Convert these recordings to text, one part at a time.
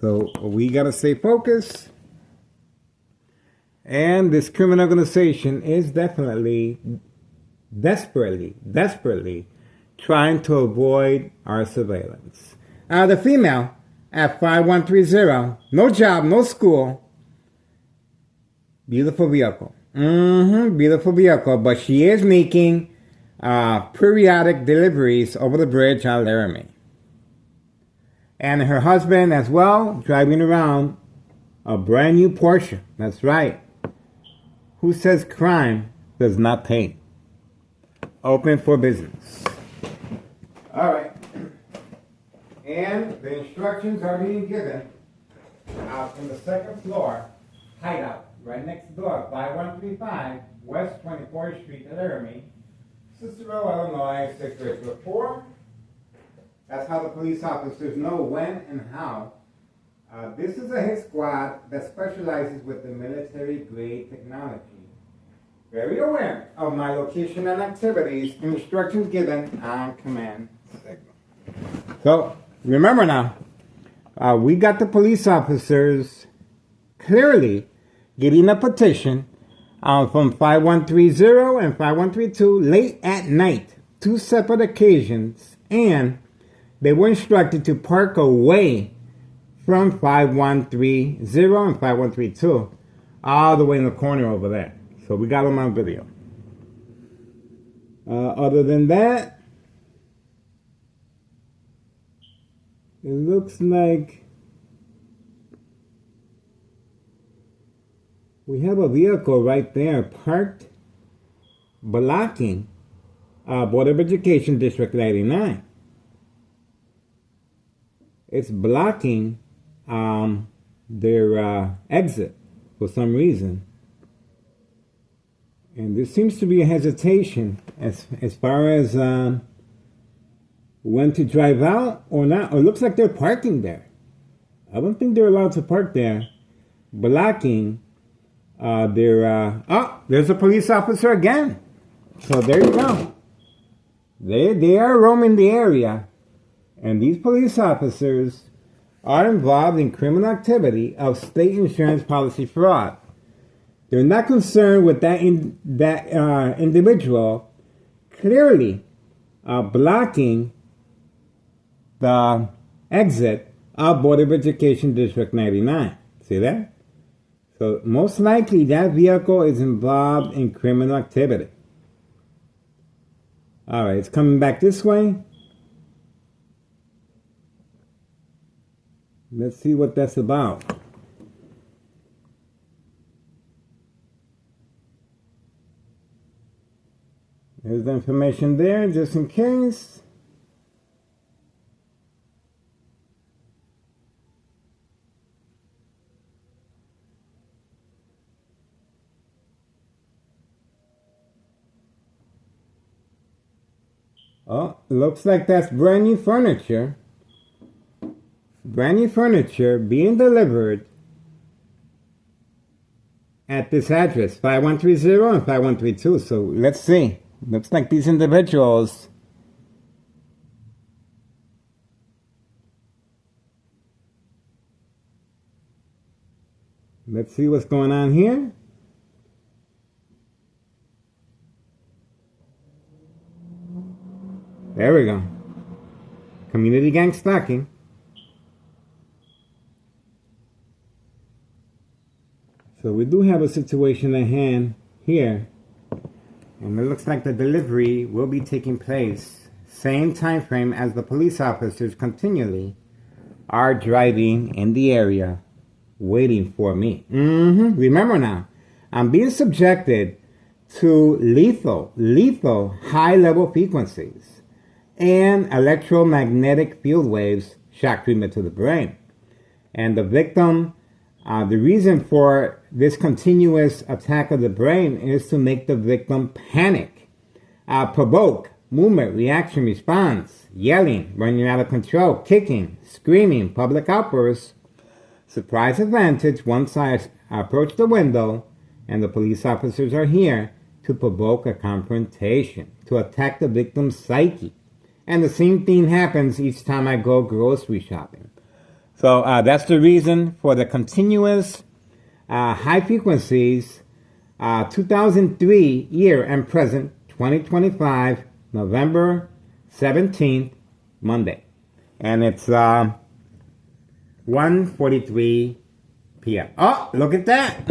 So we gotta stay focused. And this criminal organization is definitely, desperately trying to avoid our surveillance. The female at 5130, no job, no school. Beautiful vehicle. Beautiful vehicle, but she is making periodic deliveries over the bridge at Laramie. And her husband as well, driving around a brand new Porsche. That's right. Who says crime does not pay? Open for business. All right. And the instructions are being given out from the second floor hideout, right next door, 5135 West 24th Street, Laramie, Cicero, Illinois, 634. That's how the police officers know when and how. This is a hit squad that specializes with the military-grade technology. Very aware of my location and activities. Instructions given on command signal. So, remember now, we got the police officers clearly getting a petition from 5130 and 5132 late at night, 2 separate occasions, and they were instructed to park away from 5130 and 5132, all the way in the corner over there. So we got them on video. Other than that, it looks like we have a vehicle right there parked blocking Board of Education District 89. It's blocking their exit for some reason. And there seems to be a hesitation as far as when to drive out or not. Or it looks like they're parking there. I don't think they're allowed to park there, blocking there's a police officer again. So there you go. They are roaming the area. And these police officers are involved in criminal activity of state insurance policy fraud. They're not concerned with that individual clearly blocking the exit of Board of Education District 99. See that? So most likely that vehicle is involved in criminal activity. All right, it's coming back this way. Let's see what that's about. There's the information there, just in case. Oh, looks like that's brand new furniture. Brand new furniture being delivered at this address, 5130 and 5132. So let's see. Looks like these individuals let's see what's going on here. There we go. Community gang stalking. So we do have a situation at hand here. And it looks like the delivery will be taking place same time frame as the police officers continually are driving in the area waiting for me. Remember now, I'm being subjected to lethal high-level frequencies and electromagnetic field waves shock treatment to the brain. And the victim, the reason for this continuous attack of the brain is to make the victim panic, provoke, movement, reaction, response, yelling, running out of control, kicking, screaming, public outbursts, surprise advantage once I approach the window and the police officers are here to provoke a confrontation, to attack the victim's psyche. And the same thing happens each time I go grocery shopping. So that's the reason for the continuous high frequencies, 2003 year and present, 2025, November 17th, Monday. And it's 1:43 p.m. Oh, look at that.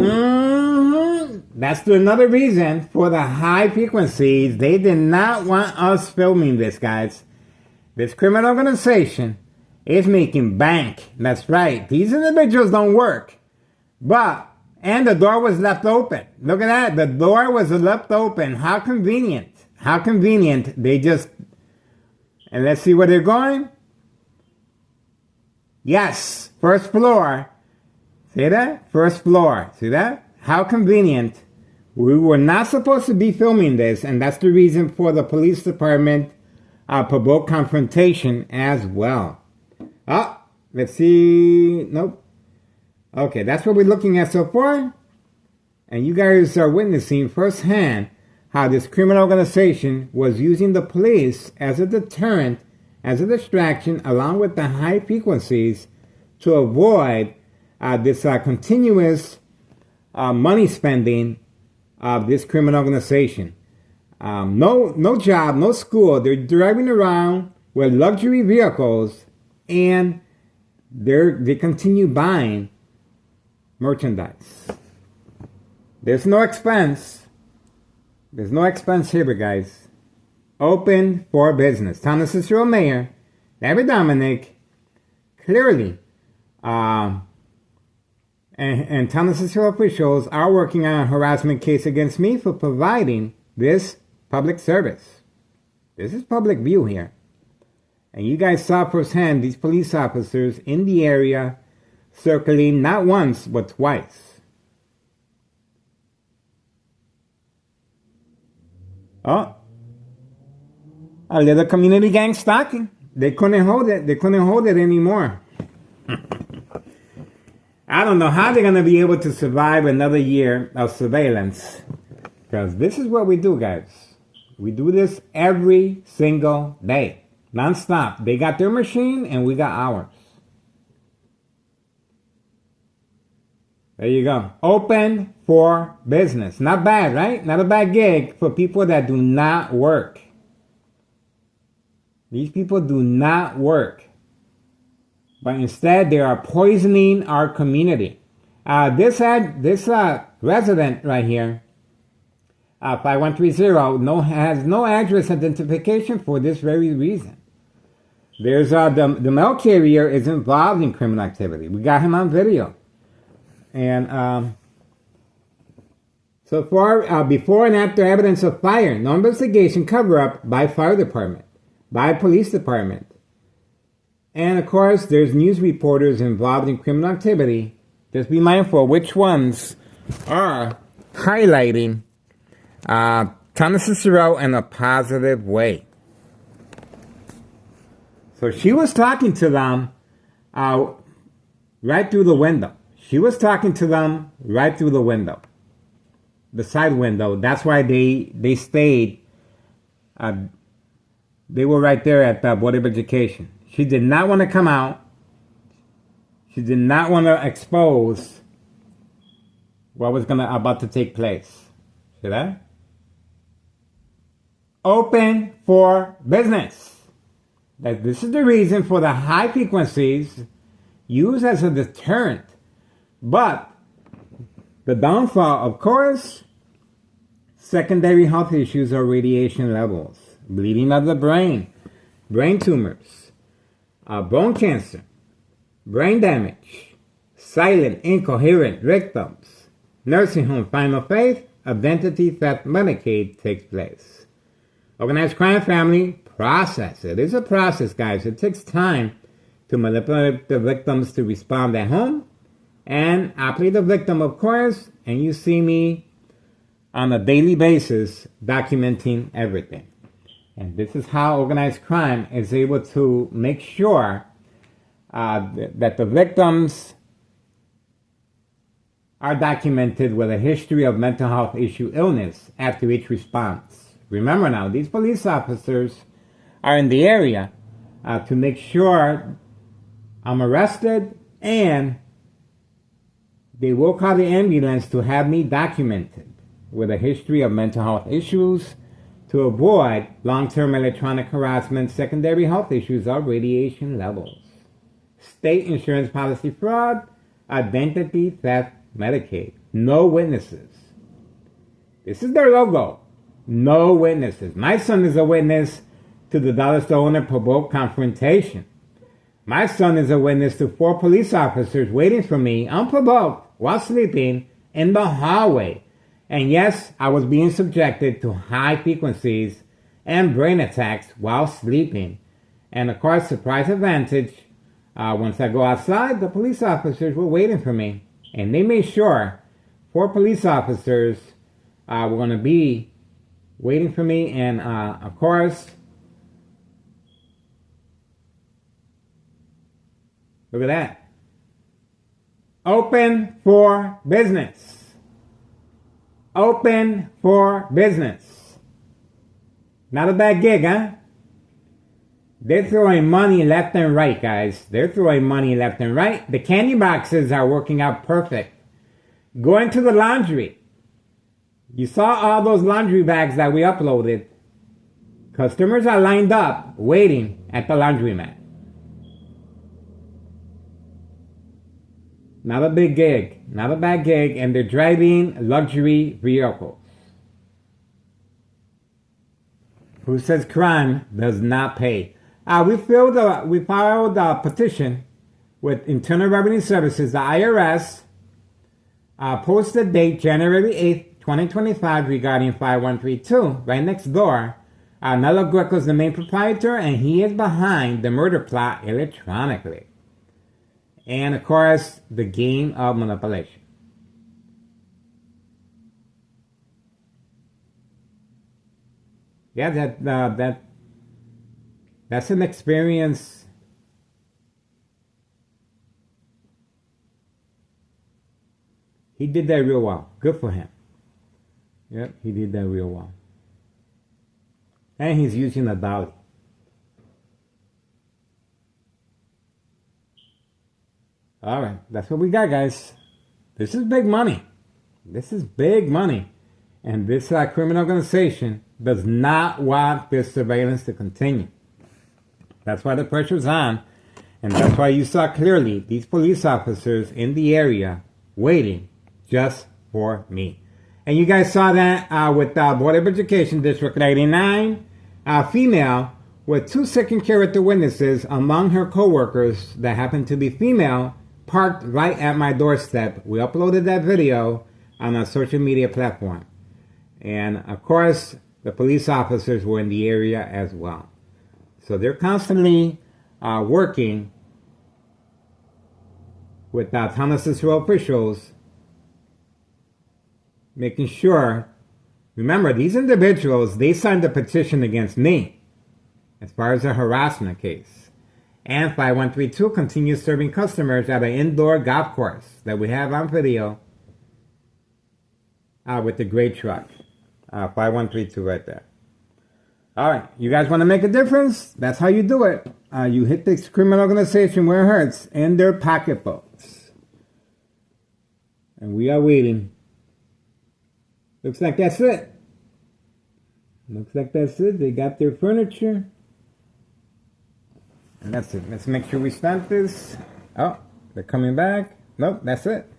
That's another reason for the high frequencies. They did not want us filming this, guys. This criminal organization is making bank. That's right. These individuals don't work. And the door was left open. Look at that. The door was left open. How convenient. How convenient. They just... And let's see where they're going. Yes. First floor. See that? First floor. See that? How convenient. We were not supposed to be filming this, and that's the reason for the police department provoked confrontation as well. Oh, let's see. Nope. Okay, that's what we're looking at so far. And you guys are witnessing firsthand how this criminal organization was using the police as a deterrent, as a distraction, along with the high frequencies to avoid this continuous money spending of this criminal organization. No job, no school. They're driving around with luxury vehicles, and they continue buying merchandise. There's no expense. There's no expense here, guys. Open for business. Town of Cicero Mayor Larry Dominic clearly and Town of Cicero officials are working on a harassment case against me for providing this public service. This is public view here. And you guys saw firsthand these police officers in the area circling not once, but twice. Oh, a little community gang stalking. They couldn't hold it. They couldn't hold it anymore. I don't know how they're going to be able to survive another year of surveillance. Because this is what we do, guys. We do this every single day. Non-stop. They got their machine and we got ours. There you go. Open for business. Not bad, right? Not a bad gig for people that do not work. These people do not work. But instead, they are poisoning our community. This resident right here, 5130, has no address identification for this very reason. There's the mail carrier is involved in criminal activity. We got him on video. And so far, before and after evidence of fire, no investigation cover-up by fire department, by police department. And of course, there's news reporters involved in criminal activity. Just be mindful which ones are highlighting Town of Cicero in a positive way. So she was talking to them right through the window. She was talking to them right through the window. The side window. That's why they stayed. They were right there at the Board of Education. She did not want to come out. She did not want to expose what was about to take place. See that? Open for business. This is the reason for the high frequencies used as a deterrent. But the downfall, of course, secondary health issues or radiation levels, bleeding of the brain tumors, bone cancer, brain damage, silent, incoherent victims, nursing home, final faith, identity theft, Medicaid takes place. Organized crime family process. It is a process, guys. It takes time to manipulate the victims to respond at home. And I play the victim, of course, and you see me on a daily basis documenting everything. And this is how organized crime is able to make sure that the victims are documented with a history of mental health issue illness after each response. Remember now, these police officers are in the area to make sure I'm arrested, and they will call the ambulance to have me documented with a history of mental health issues to avoid long-term electronic harassment, secondary health issues, or radiation levels. State insurance policy fraud, identity theft, Medicaid. No witnesses. This is their logo. No witnesses. My son is a witness to the dollar store owner provoked confrontation. My son is a witness to 4 police officers waiting for me unprovoked while sleeping in the hallway. And yes, I was being subjected to high frequencies and brain attacks while sleeping. And of course, surprise advantage, once I go outside, the police officers were waiting for me. And they made sure 4 police officers were going to be waiting for me. And of course, look at that. Open for business. Open for business. Not a bad gig, huh? They're throwing money left and right, guys. They're throwing money left and right. The candy boxes are working out perfect. Going to the laundry. You saw all those laundry bags that we uploaded. Customers are lined up waiting at the laundromat. Not a big gig, not a bad gig, and they're driving luxury vehicles. Who says crime does not pay? We filed a petition with Internal Revenue Services, the IRS, posted date January 8th, 2025 regarding 5132, right next door. Nello Greco is the main proprietor, and he is behind the murder plot electronically. And of course, the game of manipulation. Yeah, that's an experience. He did that real well. Good for him. Yep, he did that real well. And he's using a dolly. All right, that's what we got, guys. This is big money. This is big money. And this criminal organization does not want this surveillance to continue. That's why the pressure's on. And that's why you saw clearly these police officers in the area waiting just for me. And you guys saw that with Board of Education District 89, female with 2 second character witnesses among her co-workers that happened to be female, parked right at my doorstep. We uploaded that video on our social media platform. And of course, the police officers were in the area as well. So they're constantly working with Thomas Cicero officials, making sure, remember, these individuals, they signed a petition against me as far as a harassment case. And 5132 continues serving customers at an indoor golf course that we have on video with the gray truck. 5132 right there. All right, you guys want to make a difference? That's how you do it. You hit this criminal organization where it hurts, in their pocketbooks. And we are waiting. Looks like that's it. Looks like that's it. They got their furniture. And that's it. Let's make sure we stamp this. Oh, they're coming back. Nope, that's it.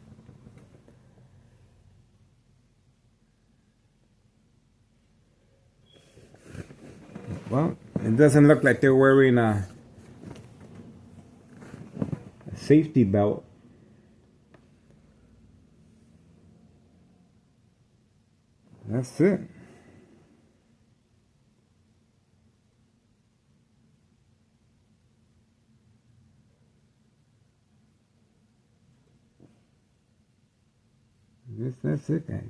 Well, it doesn't look like they're wearing a safety belt. That's it. That's it, guys.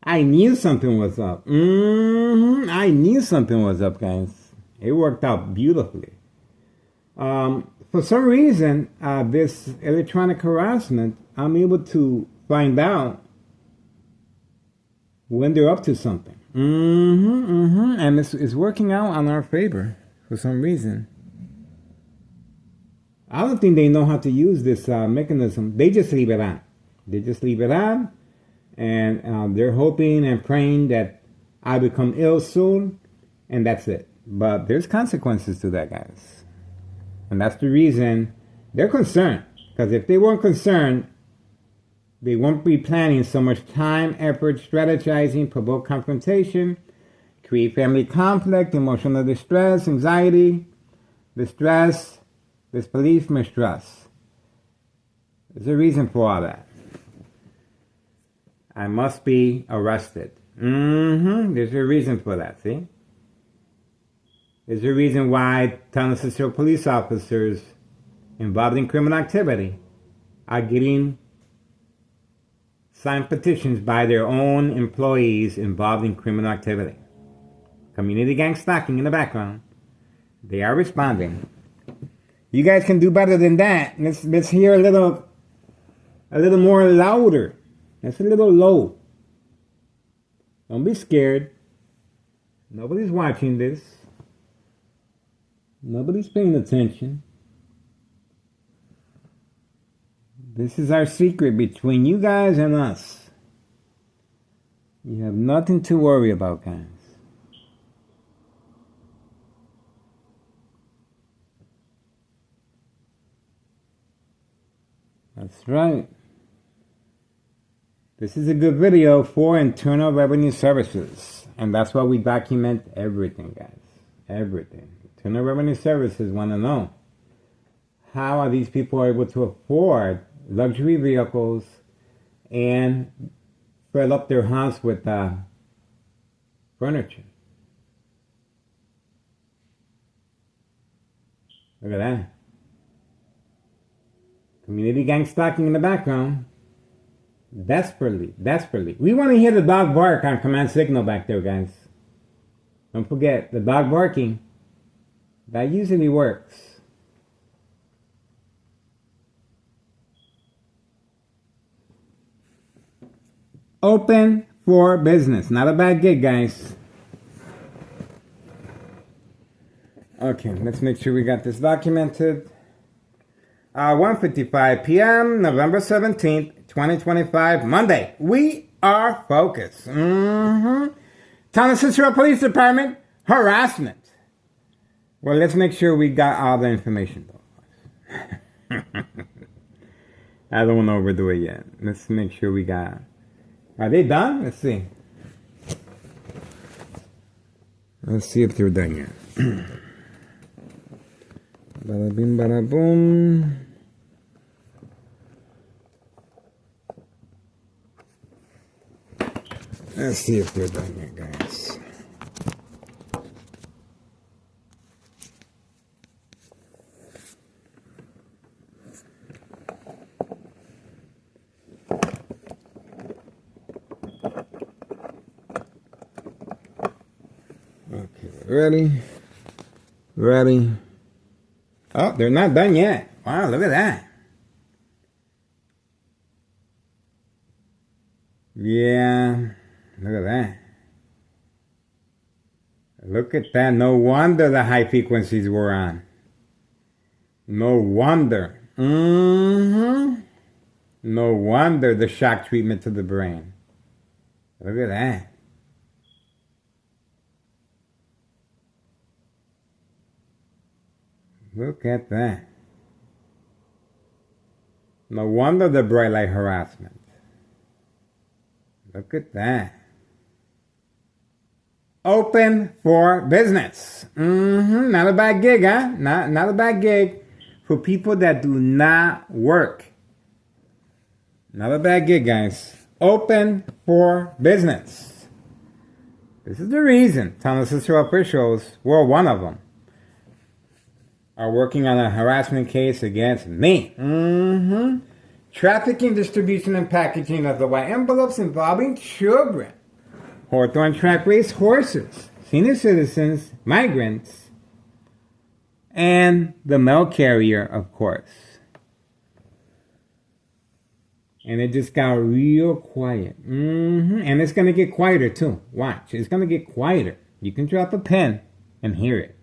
I knew something was up. I knew something was up, guys. It worked out beautifully. For some reason, this electronic harassment, I'm able to find out when they're up to something. And it's working out on our favor for some reason. I don't think they know how to use this mechanism. They just leave it on. They just leave it on, and they're hoping and praying that I become ill soon, and that's it. But there's consequences to that, guys. And that's the reason they're concerned. Because if they weren't concerned, they won't be planning so much time, effort, strategizing, provoke confrontation, create family conflict, emotional distress, anxiety, distress, disbelief, mistrust. There's a reason for all that. I must be arrested. There's a reason for that, see? There's a reason why Town of Cicero police officers involved in criminal activity are getting signed petitions by their own employees involved in criminal activity. Community gang stalking in the background. They are responding. You guys can do better than that. Let's hear a little more louder. That's a little low. Don't be scared. Nobody's watching this. Nobody's paying attention. This is our secret between you guys and us. You have nothing to worry about, guys. That's right. This is a good video for Internal Revenue Services. And that's why we document everything, guys. Everything. Internal Revenue Services want to know, how are these people able to afford luxury vehicles and fill up their house with furniture? Look at that. Community gang stalking in the background. Desperately. We want to hear the dog bark on command signal back there, guys. Don't forget, the dog barking, that usually works. Open for business. Not a bad gig, guys. Okay, let's make sure we got this documented. 1:55 p.m., November 17th, 2025, Monday. We are focused. Town of Cicero Police Department, harassment. Well, let's make sure we got all the information, though. I don't want to overdo it yet. Let's make sure we got... Are they done? Let's see. Let's see if they're done yet. Bada bing, bada boom. Let's see if they're done yet, guys. Okay, ready. Oh, they're not done yet. Wow, look at that. Yeah, look at that. Look at that. No wonder the high frequencies were on. No wonder. No wonder the shock treatment to the brain. Look at that. Look at that. No wonder the bright light harassment. Look at that. Open for business. Not a bad gig, huh? Not a bad gig for people that do not work. Not a bad gig, guys. Open for business. This is the reason Town of Cicero officials, well, one of them, are working on a harassment case against me. Trafficking, distribution, and packaging of the white envelopes involving children. Hawthorne track race horses, senior citizens, migrants, and the mail carrier, of course. And it just got real quiet. And it's going to get quieter too. Watch. It's going to get quieter. You can drop a pen and hear it.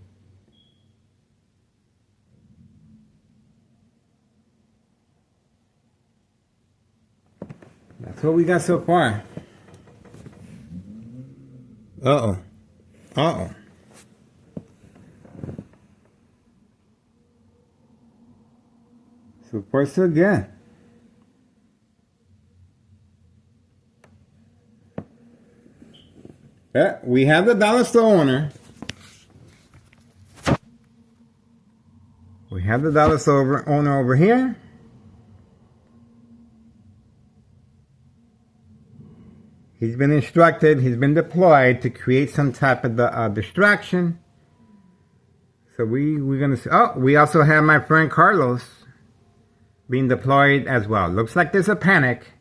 That's what we got so far. Uh-oh. Uh-oh. So far, so good. Yeah, we have the dollar store owner. We have the dollar store owner over here. He's been instructed, he's been deployed to create some type of distraction. So we're going to see. Oh, we also have my friend Carlos being deployed as well. Looks like there's a panic.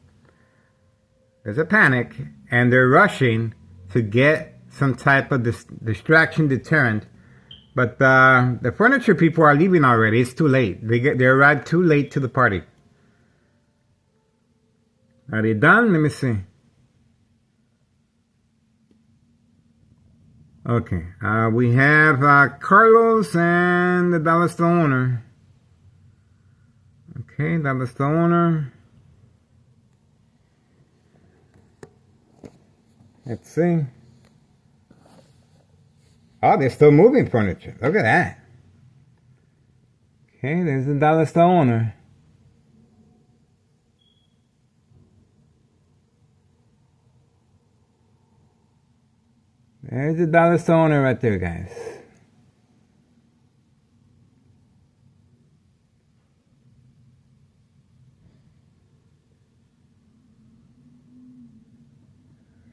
There's a panic, and they're rushing to get some type of distraction deterrent. But the furniture people are leaving already. It's too late. They arrived too late to the party. Are they done? Let me see. Okay. We have Carlos and the dollar store owner. Okay, dollar store owner. Let's see. Oh, they're still moving furniture. Look at that. Okay, there's the dollar store owner. There's the dollar store owner right there, guys.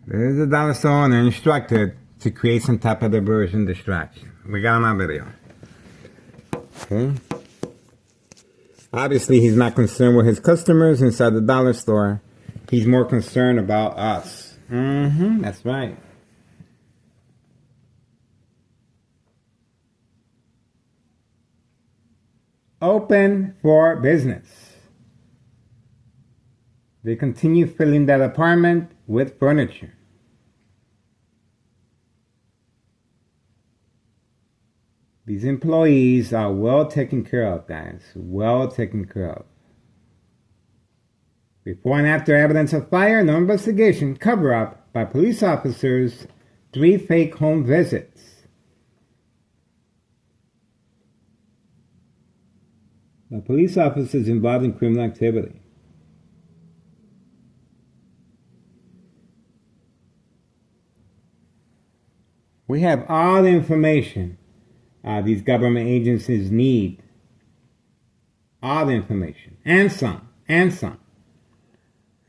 There's the dollar store owner instructed to create some type of diversion distraction. We got him on video. Okay. Obviously, he's not concerned with his customers inside the dollar store. He's more concerned about us. That's right. Open for business. They continue filling that apartment with furniture. These employees are well taken care of, guys. Well taken care of. Before and after evidence of fire, no investigation, cover-up by police officers, 3 fake home visits. The police officers involved in criminal activity. We have all the information these government agencies need. All the information. And some.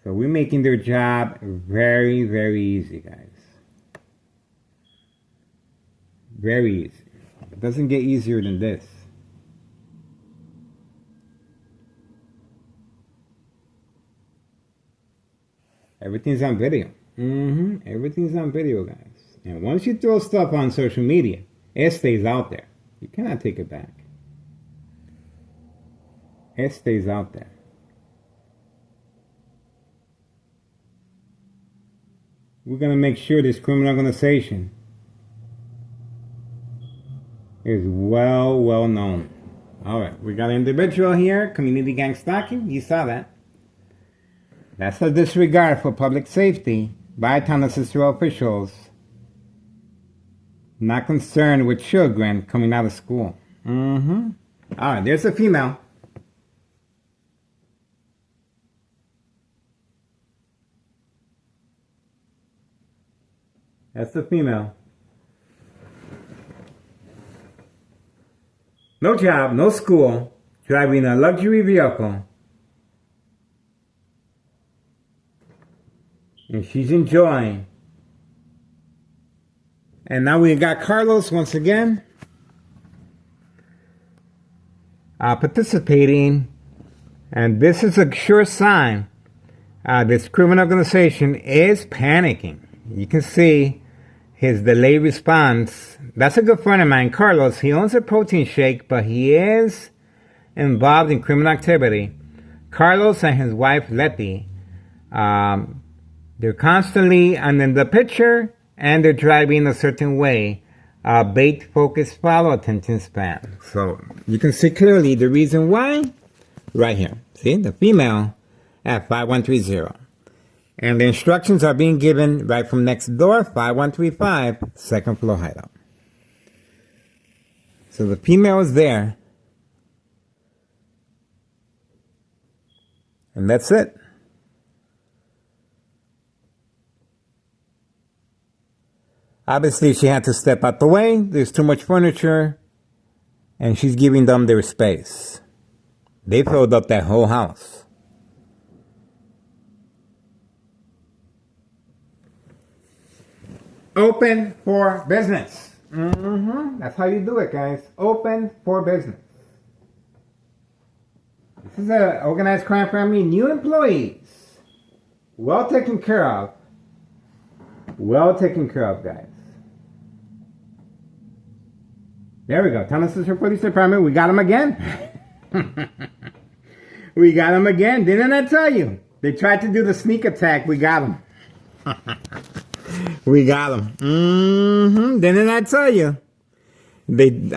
So we're making their job very, very easy, guys. Very easy. It doesn't get easier than this. Everything's on video. Everything's on video, guys. And once you throw stuff on social media, it stays out there. You cannot take it back. It stays out there. We're going to make sure this criminal organization is well known. Alright, we got an individual here, community gang stalking. You saw that. That's a disregard for public safety by town of Cicero officials. Not concerned with children coming out of school. Alright, there's a female. That's the female. No job, no school, driving a luxury vehicle. And she's enjoying. And now we got Carlos once again participating. And this is a sure sign this criminal organization is panicking. You can see his delayed response. That's a good friend of mine, Carlos. He owns a protein shake, but he is involved in criminal activity. Carlos and his wife, Letty, They're constantly in the picture, and they're driving a certain way. Bait, focus, follow, attention span. So you can see clearly the reason why right here. See, the female at 5130. And the instructions are being given right from next door, 5135, second floor hideout. So the female is there. And that's it. Obviously, she had to step out the way. There's too much furniture. And she's giving them their space. They filled up that whole house. Open for business. That's how you do it, guys. Open for business. This is an organized crime family. New employees. Well taken care of. Well taken care of, guys. There we go. Tennessee Police Department. We got them again. We got them again. Didn't I tell you? They tried to do the sneak attack. We got them. We got them. Didn't I tell you? The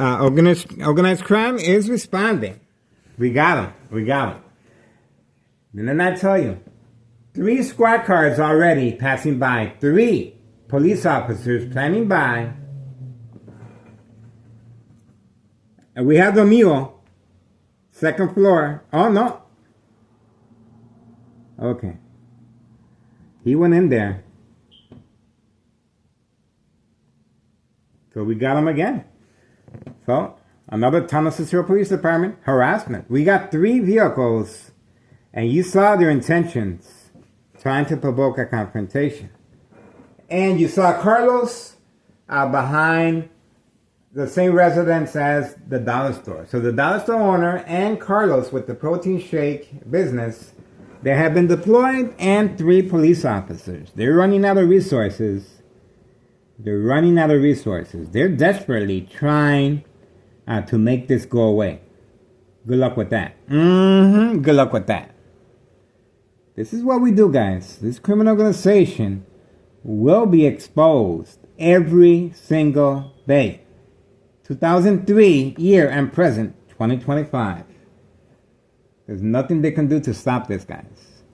organized crime is responding. We got them. We got them. Didn't I tell you? 3 squad cars already passing by. 3 police officers planning by. And we have the mule. Second floor. Oh, no. Okay. He went in there. So we got him again. So, another Tennessee Police Department harassment. We got 3 vehicles, and you saw their intentions, trying to provoke a confrontation. And you saw Carlos behind the same residence as the dollar store. So the dollar store owner and Carlos with the protein shake business, they have been deployed, and 3 police officers. They're running out of resources. They're running out of resources. They're desperately trying to make this go away. Good luck with that. Good luck with that. This is what we do, guys. This criminal organization will be exposed every single day. 2003 year and present, 2025. There's nothing they can do to stop this, guys.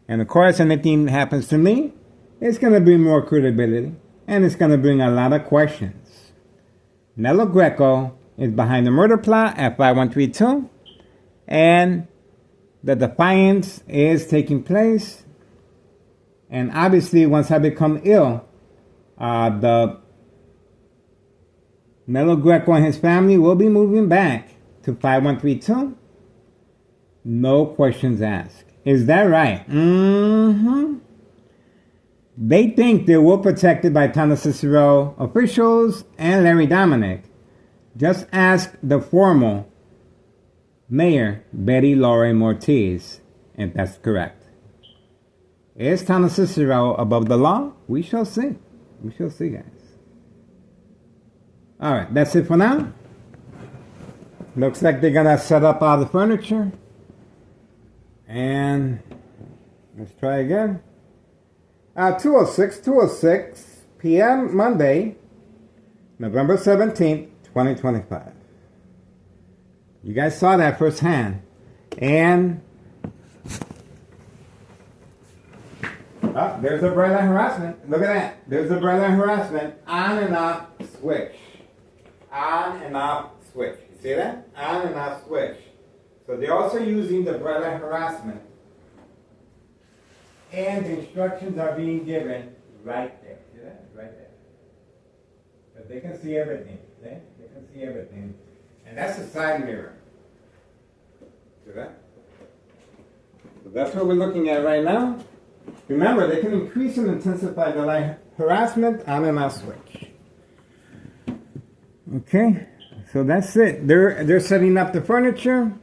And of course, anything happens to me, it's going to bring more credibility. And it's going to bring a lot of questions. Nello Greco is behind the murder plot at 5132. And the defiance is taking place. And obviously, once I become ill, the Nello Greco and his family will be moving back to 5132. No questions asked. Is that right? They think they were protected by Thomas Cicero officials and Larry Dominic. Just ask the former mayor, Betty Lorraine Ortiz, if that's correct. Is Thomas Cicero above the law? We shall see. We shall see, guys. Alright, that's it for now. Looks like they're gonna set up all the furniture. And let's try again. 2:06 p.m. Monday, November 17th, 2025. You guys saw that firsthand. And there's a bright line harassment. Look at that. There's a bright line harassment. On and off switch. On and off switch. You see that? On and off switch. So they're also using the bright line harassment. And the instructions are being given right there. See that? Right there. But they can see everything. See? They can see everything. And that's a side mirror. See that? So that's what we're looking at right now. Remember, they can increase and intensify the line harassment on and off switch. Okay, so that's it. They're setting up the furniture.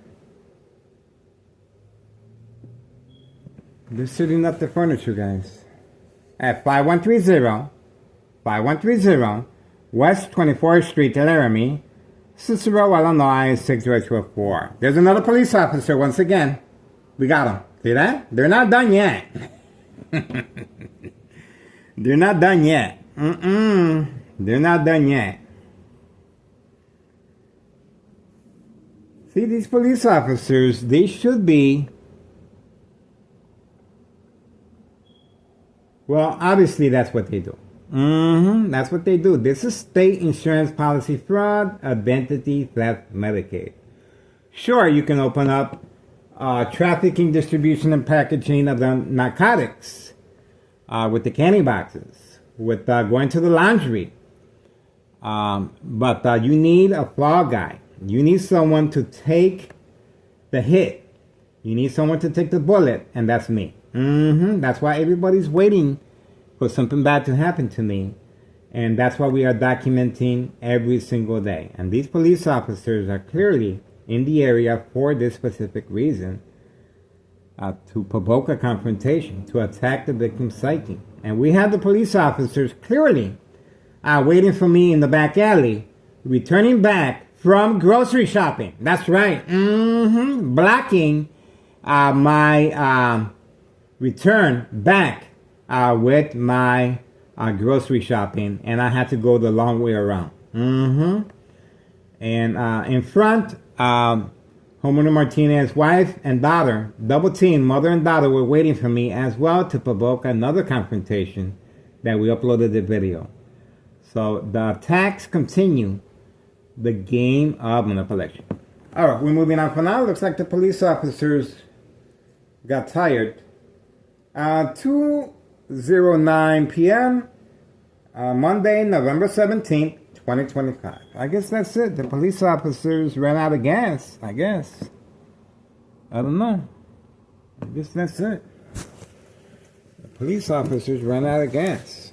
They're setting up the furniture, guys. At 5130 West 24th Street, Laramie, Cicero, Illinois, 60204. There's another police officer once again. We got him. See that? They're not done yet. They're not done yet. They're not done yet. See, these police officers, they should be, well, obviously that's what they do. That's what they do. This is state insurance policy fraud, identity theft, Medicaid. Sure, you can open up trafficking, distribution, and packaging of the narcotics with the candy boxes, with going to the laundry. But you need a fall guy. You need someone to take the hit. You need someone to take the bullet, and that's me. That's why everybody's waiting for something bad to happen to me. And that's why we are documenting every single day. And these police officers are clearly in the area for this specific reason, to provoke a confrontation, to attack the victim's psyche. And we have the police officers clearly waiting for me in the back alley, returning back from grocery shopping. That's right. Blocking my return back with my grocery shopping, and I had to go the long way around. And in front, Homeowner Martinez's wife and daughter, double team, mother and daughter, were waiting for me as well to provoke another confrontation that we uploaded the video. So the attacks continue, the game of manipulation. All right, we're moving on for now. Looks like the police officers got tired. 2:09 p.m. Monday, November 17th, 2025. I guess that's it. The police officers ran out of gas, I guess. I don't know. I guess that's it. The police officers ran out of gas.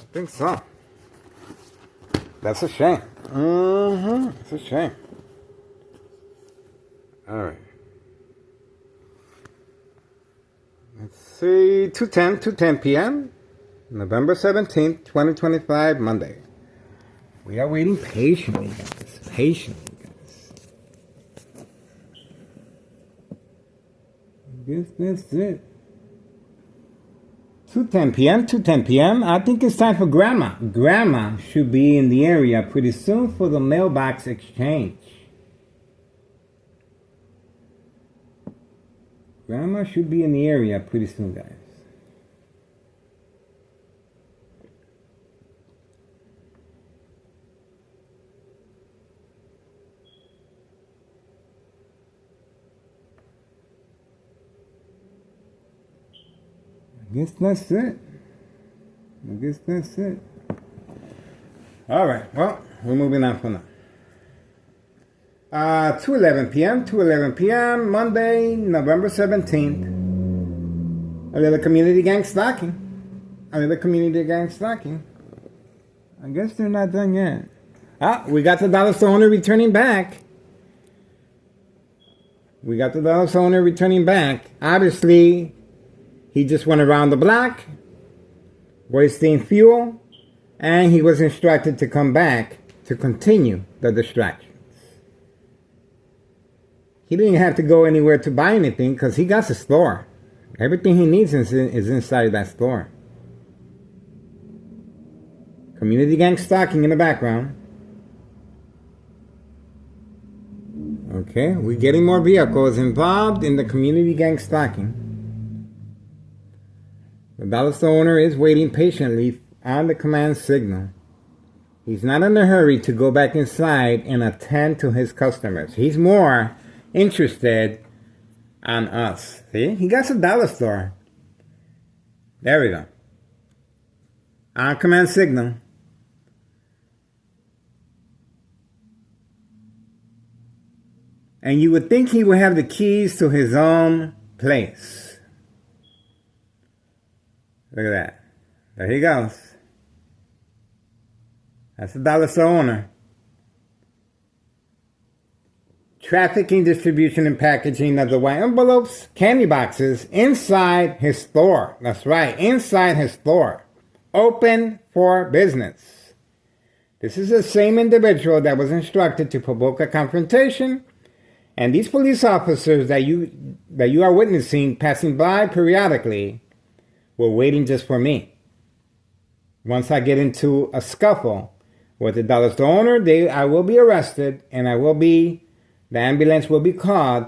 I think so. That's a shame. It's a shame. All right. Let's see. 2:10 p.m. November 17th, 2025, Monday. We are waiting patiently, guys. Patiently, guys. I guess that's it. 2:10 p.m. I think it's time for Grandma. Grandma should be in the area pretty soon for the mailbox exchange. Grandma should be in the area pretty soon, guys. I guess that's it. All right. Well, we're moving on for now. 2:11 p.m. Monday, November 17th. A little community gang stalking. I guess they're not done yet. We got the dollar store owner returning back. Obviously, he just went around the block, wasting fuel, and he was instructed to come back to continue the distraction. He didn't have to go anywhere to buy anything because he got the store. Everything he needs is inside that store. Community gang stalking in the background. Okay, we're getting more vehicles involved in the community gang stalking. The dollar store owner is waiting patiently on the command signal. He's not in a hurry to go back inside and attend to his customers. He's more interested on us. See? He got some dollar store. There we go. On command signal. And you would think he would have the keys to his own place. Look at that. There he goes. That's the dollar store owner. Trafficking, distribution, and packaging of the white envelopes, candy boxes inside his store. That's right, inside his store. Open for business. This is the same individual that was instructed to provoke a confrontation And these police officers that you are witnessing passing by periodically were waiting just for me. Once I get into a scuffle with the dollar store owner, I will be arrested, and the ambulance will be called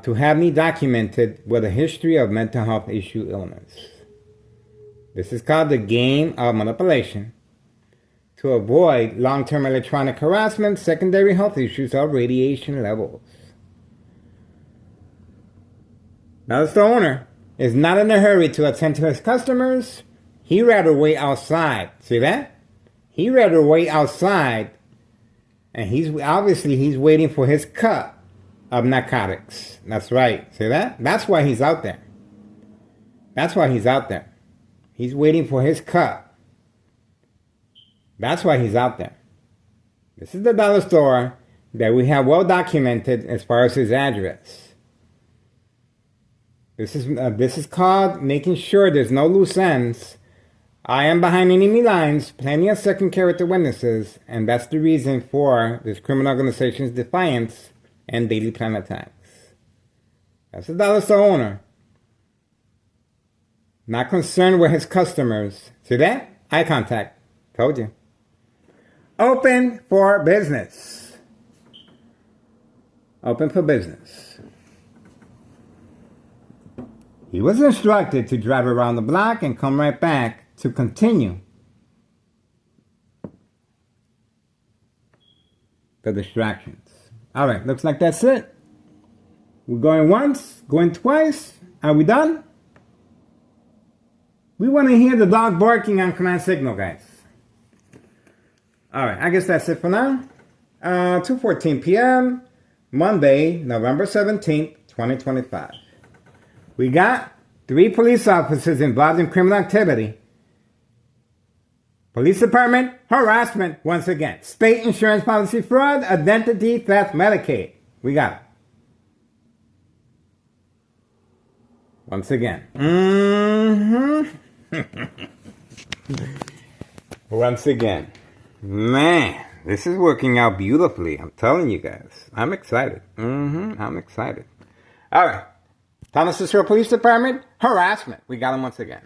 to have me documented with a history of mental health issue illness. This is called the game of manipulation to avoid long-term electronic harassment, secondary health issues, or radiation levels. Now, the owner is not in a hurry to attend to his customers. He'd rather wait outside. See that? He'd rather wait outside, and he's waiting for his cut of narcotics. That's right. See that? That's why he's out there. That's why he's out there. He's waiting for his cut. That's why he's out there. This is the dollar store that we have well documented as far as his address. This is called making sure there's no loose ends. I am behind enemy lines, plenty of second character witnesses, and that's the reason for this criminal organization's defiance and daily plan attacks. That's the dollar store owner. Not concerned with his customers. See that? Eye contact. Told you. Open for business. Open for business. He was instructed to drive around the block and come right back to continue the distractions. All right, looks like that's it. We're going once, going twice. Are we done? We want to hear the dog barking on command signal, guys. All right, I guess that's it for now. 2:14 p.m., Monday, November 17th, 2025. We got 3 police officers involved in criminal activity. Police department, harassment, once again. State insurance policy fraud, identity theft, Medicaid. We got it. Once again. Once again. Man, this is working out beautifully. I'm telling you guys. I'm excited. I'm excited. All right. Thomas Cicero Police Department, harassment. We got him once again.